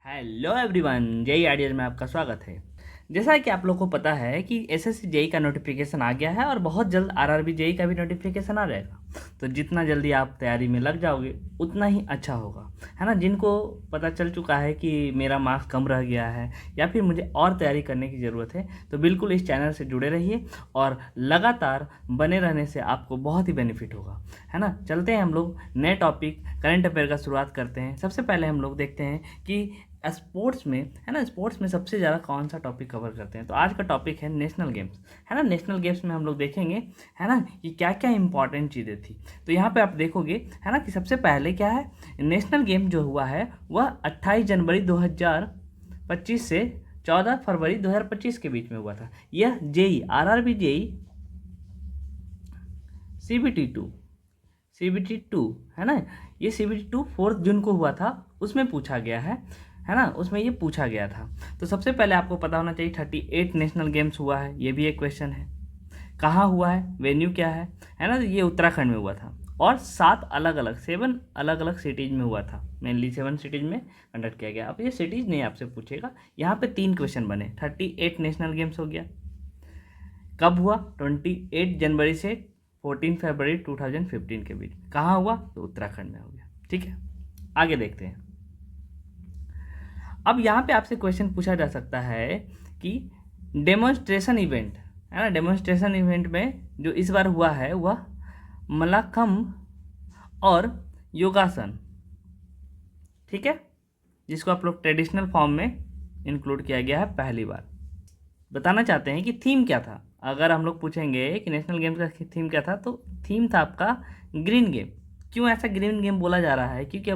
Hello everyone, JEE ideas में आपका स्वागत है। जैसा कि आप लोग को पता है कि एसएससी जेई का नोटिफिकेशन आ गया है और बहुत जल्द आरआरबी जेई का भी नोटिफिकेशन आ जाएगा। तो जितना जल्दी आप तैयारी में लग जाओगे उतना ही अच्छा होगा, है ना। जिनको पता चल चुका है कि मेरा मार्क्स कम रह गया है या फिर मुझे और तैयारी करने की ज़रूरत है, तो बिल्कुल इस चैनल से जुड़े रहिए और लगातार बने रहने से आपको बहुत ही बेनिफिट होगा, है ना। चलते हैं हम लोग नए टॉपिक करंट अफेयर का शुरुआत करते हैं। सबसे पहले हम लोग देखते हैं कि स्पोर्ट्स में, है ना, स्पोर्ट्स में सबसे ज़्यादा कौन सा टॉपिक कवर करते हैं। तो आज का टॉपिक है नेशनल गेम्स, है ना। नेशनल गेम्स में हम लोग देखेंगे, है ना, कि क्या क्या इंपॉर्टेंट चीज़ें थी। तो यहाँ पे आप देखोगे, है ना, कि सबसे पहले क्या है, नेशनल गेम जो हुआ है वह 28 जनवरी 2025 से 14 फरवरी 2025 के बीच में हुआ था। यह जेई आरआरबी जेई CBT2 है ना। ये CBT2 4 जून को हुआ था, उसमें पूछा गया है ना, उसमें ये पूछा गया था। तो सबसे पहले आपको पता होना चाहिए 38 नेशनल गेम्स हुआ है, ये भी एक क्वेश्चन है। कहाँ हुआ है, वेन्यू क्या है ना। ये उत्तराखंड में हुआ था और 7 अलग अलग सिटीज़ में हुआ था। मेनली 7 सिटीज़ में कंडक्ट किया गया। अब ये सिटीज़ नहीं आपसे पूछेगा, यहाँ पे 3 क्वेश्चन बने। 38 नेशनल गेम्स हो गया, कब हुआ, 28 जनवरी से 14 फरवरी 2015 के बीच। कहाँ हुआ, तो उत्तराखंड में हो गया। ठीक है, आगे देखते हैं। अब यहाँ पे आपसे क्वेश्चन पूछा जा सकता है कि डेमोन्स्ट्रेशन इवेंट, है ना, डेमोन्स्ट्रेशन इवेंट में जो इस बार हुआ है वह मल्लखम्ब और योगासन, ठीक है, जिसको आप लोग ट्रेडिशनल फॉर्म में इंक्लूड किया गया है पहली बार। बताना चाहते हैं कि थीम क्या था। अगर हम लोग पूछेंगे कि नेशनल गेम्स का थीम क्या था, तो थीम था आपका ग्रीन गेम। क्यों ऐसा ग्रीन गेम बोला जा रहा है, क्योंकि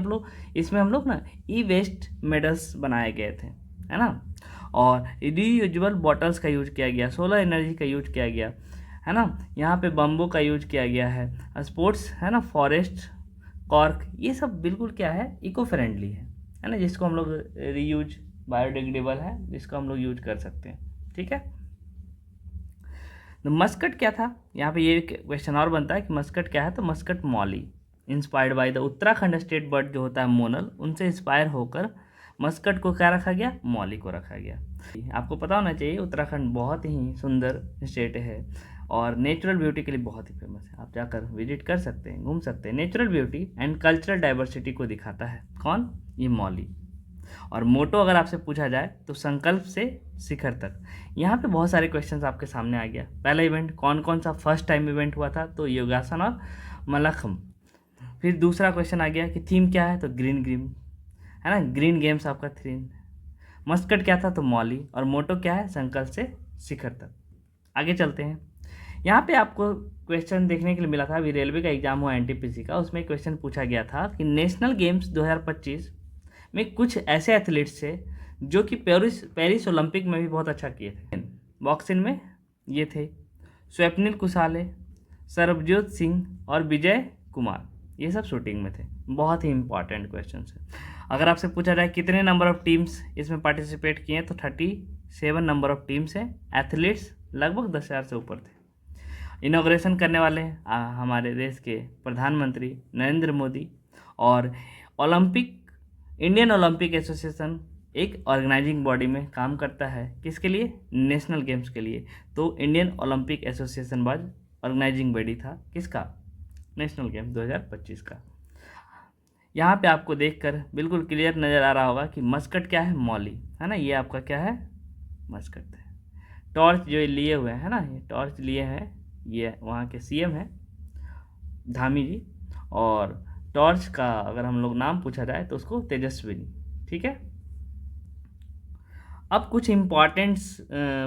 हम लोग ना ई वेस्ट मेडल्स बनाए गए थे, है ना, और रीयूजेबल बॉटल्स का यूज किया गया, सोलर एनर्जी का यूज किया गया, है ना। यहाँ पे बम्बू का यूज किया गया है, स्पोर्ट्स, है ना, फॉरेस्ट, कॉर्क, ये सब बिल्कुल क्या है, इको फ्रेंडली है ना, जिसको हम लोग रीयूज, बायोडिग्रेडेबल है, जिसको हम लोग यूज कर सकते हैं। ठीक है। तो मस्कट क्या था, यहाँ पे ये क्वेश्चन और बनता है कि मस्कट क्या है। तो Muscat Molly, inspired by the Uttarakhand state bird जो होता है मोनल, उनसे इंस्पायर होकर मस्कट को क्या रखा गया, मॉली को रखा गया। आपको पता होना चाहिए उत्तराखंड बहुत ही सुंदर स्टेट है और नेचुरल ब्यूटी के लिए बहुत ही फेमस है। आप जाकर विजिट कर सकते हैं, घूम सकते हैं। Natural beauty and cultural diversity को दिखाता है कौन, ये मॉली। और मोटो अगर आपसे पूछा जाए तो संकल्प से शिखर तक। यहाँ पे बहुत सारे क्वेश्चंस आपके सामने आ गया। पहला इवेंट कौन कौन सा फर्स्ट टाइम इवेंट हुआ था, तो योगासन और मल्लखम्ब। फिर दूसरा क्वेश्चन आ गया कि थीम क्या है, तो ग्रीन गेम, है ना, ग्रीन गेम्स आपका थीम। मस्कट क्या था, तो मॉली, और मोटो क्या है, संकल्प से शिखर तक। आगे चलते हैं। यहाँ पे आपको क्वेश्चन देखने के लिए मिला था, अभी रेलवे का एग्जाम हुआ एनटीपीसी का, उसमें क्वेश्चन पूछा गया था कि नेशनल गेम्स 2025 में कुछ ऐसे एथलीट्स थे जो कि पेरिस ओलंपिक में भी बहुत अच्छा किए थे। बॉक्सिंग में ये थे स्वप्निल कुसाले, सरबजोत सिंह और विजय कुमार, ये सब शूटिंग में थे। बहुत ही इंपॉर्टेंट क्वेश्चन है। अगर आपसे पूछा जाए कितने नंबर ऑफ टीम्स इसमें पार्टिसिपेट किए, तो 37 नंबर ऑफ टीम्स हैं। एथलीट्स लगभग 10,000 से ऊपर थे। इनॉग्रेशन करने वाले हमारे देश के प्रधानमंत्री नरेंद्र मोदी। और इंडियन ओलंपिक एसोसिएशन एक ऑर्गेनाइजिंग बॉडी में काम करता है, किसके लिए, नेशनल गेम्स के लिए। तो Indian Olympic Association was organising body था किसका, नेशनल गेम्स 2025 का। यहाँ पे आपको देखकर बिल्कुल क्लियर नज़र आ रहा होगा कि मस्कट क्या है, मॉली, है ना, ये आपका क्या है, मस्कट है। टॉर्च जो लिए हुए हैं ना, ये टॉर्च लिए हैं, ये वहाँ के सीएम हैं धामी जी। और टॉर्च का अगर हम लोग नाम पूछा जाए तो उसको तेजस्विनी। ठीक है। अब कुछ इम्पॉर्टेंट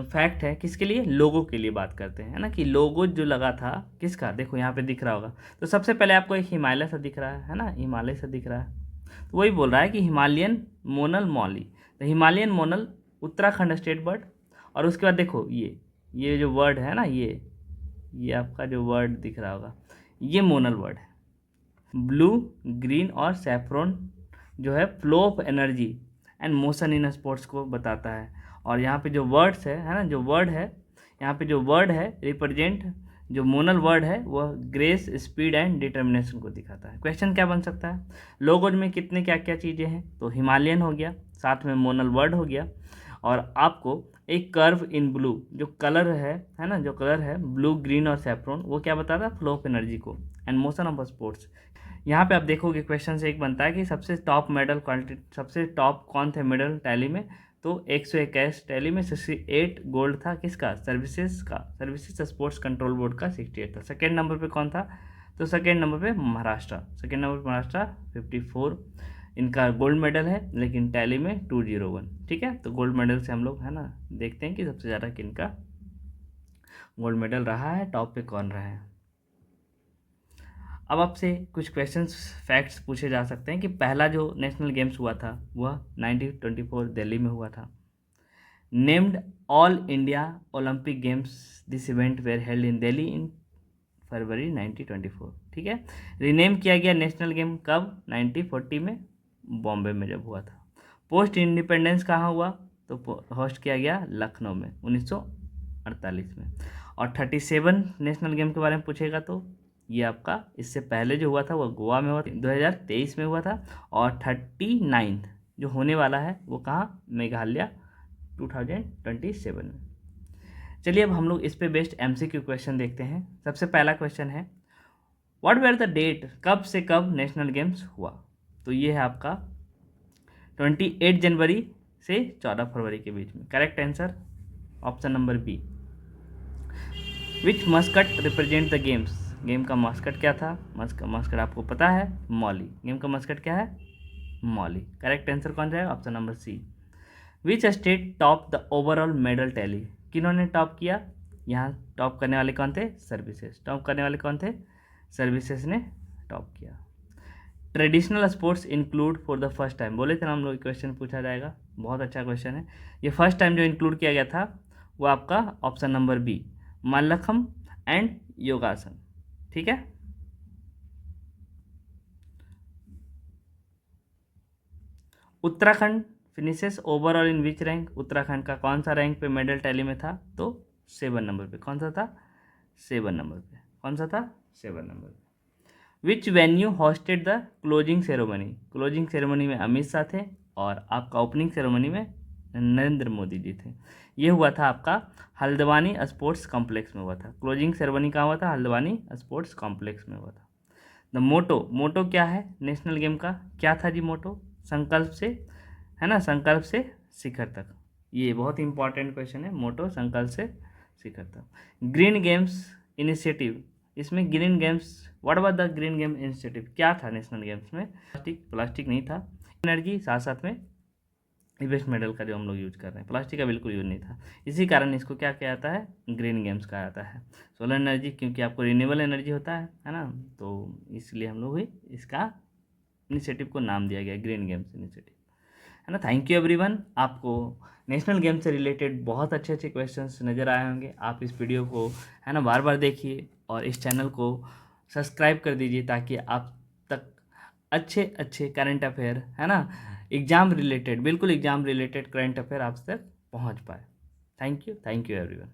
फैक्ट है किसके लिए, लोगों के लिए बात करते हैं, है ना, कि लोगो जो लगा था किसका, देखो यहाँ पे दिख रहा होगा। तो सबसे पहले आपको एक हिमालय सा दिख रहा है ना, हिमालय से दिख रहा है। तो वही बोल रहा है कि हिमालयन मोनल मॉली। तो Himalayan Monal Uttarakhand state bird. और उसके बाद देखो ये जो वर्ड है ना, ये आपका जो वर्ड दिख रहा होगा, ये मोनल वर्ड है। ब्लू, ग्रीन और सैफ्रॉन जो है flow of energy and motion in sports को बताता है। और यहाँ पे जो वर्ड्स है ना, जो वर्ड है, यहाँ पे जो वर्ड है रिप्रेजेंट जो मोनल वर्ड है वह ग्रेस, स्पीड एंड डिटर्मिनेशन को दिखाता है। क्वेश्चन क्या बन सकता है, लोगोज में कितने क्या क्या चीज़ें हैं, तो हिमालयन हो गया, साथ में मोनल वर्ड हो गया, और आपको एक कर्व इन ब्लू जो कलर है ना, जो कलर है ब्लू, ग्रीन और सैफ्रॉन, वो क्या बताता है, फ्लो ऑफ एनर्जी को, एंड मोशन ऑफ स्पोर्ट्स। यहाँ पे आप देखोगे क्वेश्चन से एक बनता है कि सबसे टॉप मेडल क्वालिटी, सबसे टॉप कौन थे मेडल टैली में, तो 121 टैली में 68 गोल्ड था, किसका, सर्विसेज का, सर्विसेज स्पोर्ट्स कंट्रोल बोर्ड का 68 था। सेकेंड नंबर पे कौन था, तो सेकेंड नंबर पे महाराष्ट्र, सेकेंड नंबर पे महाराष्ट्र 54 इनका गोल्ड मेडल है, लेकिन टैली में 201। ठीक है, तो गोल्ड मेडल से हम लोग है ना देखते हैं कि सबसे ज़्यादा किनका गोल्ड मेडल रहा है, टॉप पे कौन रहा है। अब आपसे कुछ क्वेश्चंस फैक्ट्स पूछे जा सकते हैं कि पहला जो नेशनल गेम्स हुआ था वह 1924 दिल्ली में हुआ था। Named all India Olympic games, this event were held in Delhi in February 1924। ठीक है, रीनेम किया गया नेशनल गेम कब, 1940 में, बॉम्बे में जब हुआ था। पोस्ट इंडिपेंडेंस कहाँ हुआ, तो होस्ट किया गया लखनऊ में 1948 में। और 37 नेशनल गेम के बारे में पूछेगा तो ये आपका इससे पहले जो हुआ था वह गोवा में हुआ था, 2023 में हुआ था, और 39 जो होने वाला है वो कहाँ, मेघालय 2027 में। चलिए अब हम लोग इस पे बेस्ड MCQ क्वेश्चन देखते हैं। सबसे पहला क्वेश्चन है, व्हाट वेर द डेट, कब से कब नेशनल गेम्स हुआ, तो ये है आपका 28 जनवरी से 14 फरवरी के बीच में। Correct answer option number B. Which mascot represent the games, game का मस्कट क्या था, मस्कट आपको पता है, मॉली, गेम का मस्कट क्या है, मॉली। करेक्ट आंसर कौन जाएगा, option number C. Which state top the overall medal tally, किन्होंने टॉप किया, यहाँ टॉप करने वाले कौन थे, सर्विसेज, टॉप करने वाले कौन थे, सर्विसेज ने टॉप किया। Traditional sports include for the first time, बोले थे ना हम लोग क्वेश्चन पूछा जाएगा, बहुत अच्छा क्वेश्चन है। ये फर्स्ट टाइम जो इंक्लूड किया गया था वो आपका option number B, mallakhamb and योगासन। ठीक है, उत्तराखंड फिनिशेस ओवरऑल इन विच रैंक, उत्तराखंड का कौन सा रैंक पे मेडल टैली में था, तो 7 नंबर पे। कौन सा था, 7 नंबर पे। कौन सा था, 7 नंबर पे। Which venue hosted the closing ceremony, closing ceremony में अमित शाह थे और आपका ओपनिंग सेरेमनी में नरेंद्र मोदी जी थे। ये हुआ था आपका हल्द्वानी स्पोर्ट्स कॉम्प्लेक्स में हुआ था। क्लोजिंग सेरेमनी कहाँ हुआ था, हल्द्वानी स्पोर्ट्स कॉम्प्लेक्स में हुआ था। द मोटो, मोटो क्या है नेशनल गेम का, क्या था जी मोटो, संकल्प से, है ना, संकल्प से शिखर तक। ये बहुत इंपॉर्टेंट क्वेश्चन है, मोटो संकल्प से शिखर तक। ग्रीन गेम्स इनिशिएटिव, इसमें green games, what was the green game initiative, क्या था नेशनल गेम्स में, प्लास्टिक नहीं था, एनर्जी, साथ साथ में वेस्ट मेडल का जो हम लोग यूज कर रहे हैं, प्लास्टिक का बिल्कुल यूज नहीं था, इसी कारण इसको क्या कहा जाता है, ग्रीन गेम्स कहा जाता है। सोलर एनर्जी, क्योंकि आपको रिन्यूएबल एनर्जी होता है ना, तो इसलिए हम लोग भी इसका इनिशिएटिव को नाम दिया गया ग्रीन गेम्स इनिशिएटिव, है ना। Thank you everyone. आपको नेशनल गेम से रिलेटेड बहुत अच्छे अच्छे क्वेश्चंस नज़र आए होंगे। आप इस वीडियो को है ना बार बार देखिए और इस चैनल को सब्सक्राइब कर दीजिए ताकि आप तक अच्छे अच्छे करंट अफेयर, है ना, एग्ज़ाम रिलेटेड, बिल्कुल एग्ज़ाम रिलेटेड करंट अफेयर आप तक पहुंच पाए। Thank you everyone.